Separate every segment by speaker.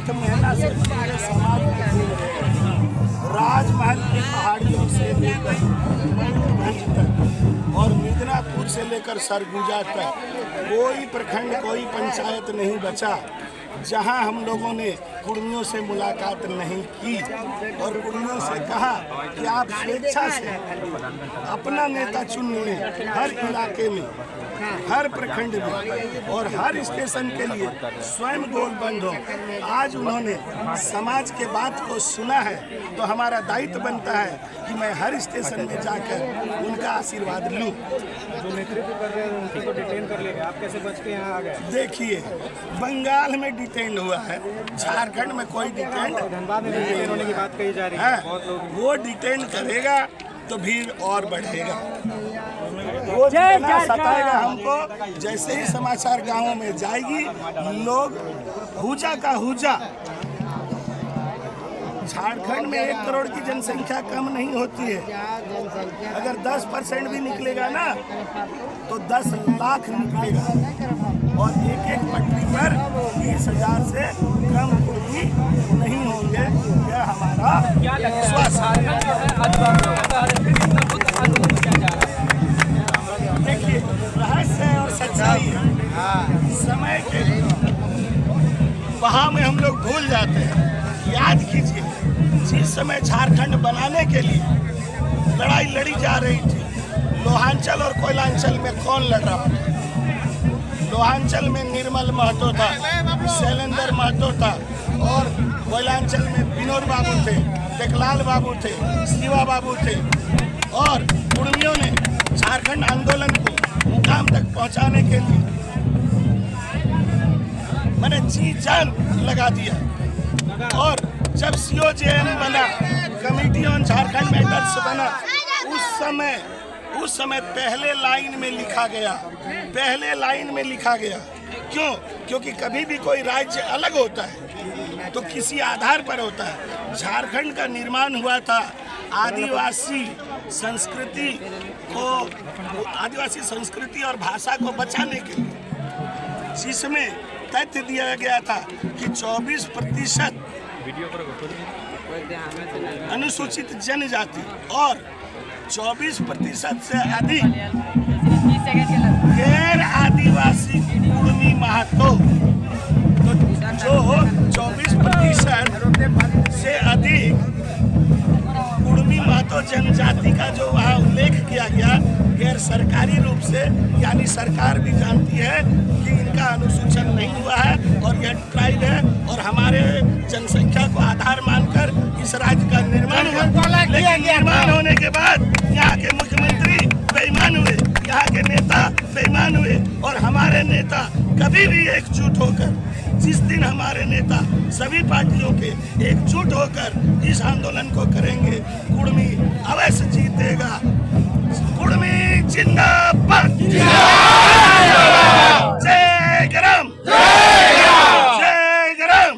Speaker 1: लाख महीना से पूरे समाज में घूम रहे हैं। राजमहल की पहाड़ियों से लेकर मयूरभंज तक और मिदनापुर से लेकर सरगुजा तक कोई प्रखंड कोई पंचायत नहीं बचा जहां हम लोगों ने कुर्मियों से मुलाकात नहीं की और कुर्मियों से कहा कि आप स्वेच्छा से अपना नेता चुन लें हर इलाके में, हर प्रखंड में और हर स्टेशन के लिए स्वयं गोल बंद हो। आज उन्होंने समाज के बात को सुना है तो हमारा दायित्व बनता है कि मैं हर स्टेशन में जाकर उनका आशीर्वाद लूं।
Speaker 2: जो नेतृत्व कर रहे हैं उनको तो डिटेन कर लेंगे, आप कैसे बच के यहाँ आ गए?
Speaker 1: देखिए, बंगाल में डिटेन हुआ है, झारखंड में कोई डिटेन
Speaker 2: धनबाद में डिटेन होने की बात कही जा रही है। बहुत लोग
Speaker 1: वो डिटेन करेगा तो भीड़ और बढ़ेगा, वो जितना सताएगा हमको। जैसे ही समाचार गांवों में जाएगी, लोग हुजा का हुजा। झारखंड में 1 करोड़ की जनसंख्या कम नहीं होती है। अगर 10% भी निकलेगा ना तो 10 लाख निकलेगा और एक पटरी पर 20,000 से कम कुर्मी नहीं होंगे। यह हमारा विश्वास है। देखिए, रहस्य और सच्चाई समय के बहाव में हम लोग भूल जाते हैं। याद कीजिए, जिस समय झारखंड बनाने के लिए लड़ाई लड़ी जा रही थी, लोहांचल और कोयलांचल में कौन लड़ रहा था? लोहांचल में निर्मल महतो था, शैलेंद्र महतो था और कोयलांचल में विनोद बाबू थे, टेकलाल बाबू थे, शिवा बाबू थे और कुर्मियों ने झारखंड आंदोलन को मुकाम तक पहुंचाने के लिए मैंने जी जान लगा दिया। और जब COJM बना, कमेटी ऑन झारखंड मैटर्स बना, उस समय पहले लाइन में लिखा गया। क्यों? क्योंकि कभी भी कोई राज्य अलग होता है तो किसी आधार पर होता है। झारखंड का निर्माण हुआ था आदिवासी संस्कृति और भाषा को बचाने के लिए, जिसमें तथ्य दिया गया था कि 24% अनुसूचित जनजाति और 24% से अधिक गैर आदिवासी कुर्मी महतो, तो जो 24% से अधिक कुर्मी महतो जनजाति का जो वहाँ उल्लेख किया गया गैर सरकारी रूप से, यानी सरकार भी जानती है कि इनका अनुसूचन नहीं हुआ है और यह ट्राइब है और हमारे जनसंख्या को आधार मानकर इस राज्य का निर्माण हुआ। लेकिन निर्माण होने के बाद यहाँ के मुख्यमंत्री बेईमान हुए, यहाँ के नेता बेईमान हुए और हमारे नेता कभी भी एकजुट होकर, जिस दिन हमारे नेता सभी पार्टियों के एकजुट होकर इस आंदोलन को करेंगे, कुर्मी अवश्य जीतेगा। कुर्मी जिंदाबाद। जय गरम, जय गरम।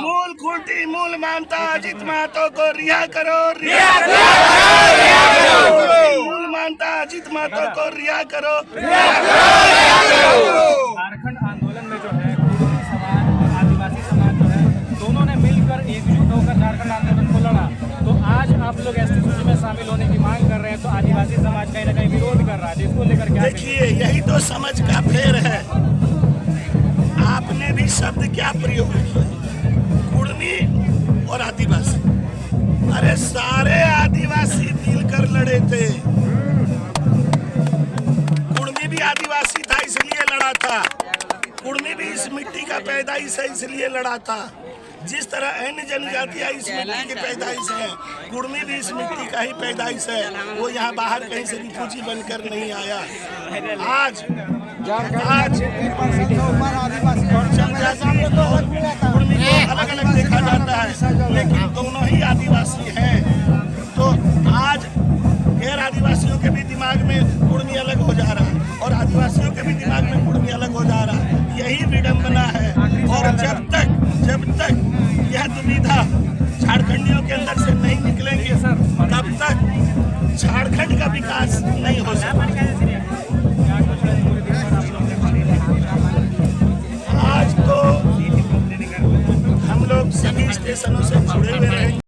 Speaker 1: मूल खूंटी मूल मानता अजित महतो को रिहा करो, मूल मानता अजित महतो को रिहा करो।
Speaker 2: झारखंड आंदोलन में जो है कुर्मी समाज और आदिवासी समाज जो है, दोनों ने मिलकर एकजुट होकर झारखंड आंदोलन को लड़ा। तो आज आप लोग ST सूची में शामिल होने की मांग कर रहे हैं, तो आदिवासी समाज कहीं ना कहीं विरोध कर रहा है, जिसको लेकर क्या?
Speaker 1: देखिए, यही तो समझ का फेर है। आपने भी शब्द क्या प्रयोग किया, कुर्मी और आदिवासी। अरे सारे आदिवासी मिलकर लड़े थे। कुर्मी भी आदिवासी था इसलिए लड़ा था, कुर्मी भी इस मिट्टी का पैदाइश है इसलिए लड़ा था। जिस तरह अन्य जनजातियाँ इस मिट्टी की पैदाइश है, कुर्मी भी इस मिट्टी का ही पैदाइश है। वो यहाँ बाहर कहीं से रिफुजी बनकर नहीं आया। आज जनजाति और कुर्मी को अलग अलग देखा जाता है, लेकिन दोनों ही आदिवासी हैं। तो आज गैर आदिवासियों के भी दिमाग में कुर्मी अलग हो जा रहा है और आदिवासियों के भी दिमाग में कुर्मी अलग हो जा रहा है। यही विडंबना है। और जब तक यह दुविधा झारखंडियों के अंदर से नहीं निकलेंगे, तब तक झारखंड का विकास नहीं हो सकता। आज तो सभी स्टेशनों से जुड़े हुए रहेंगे।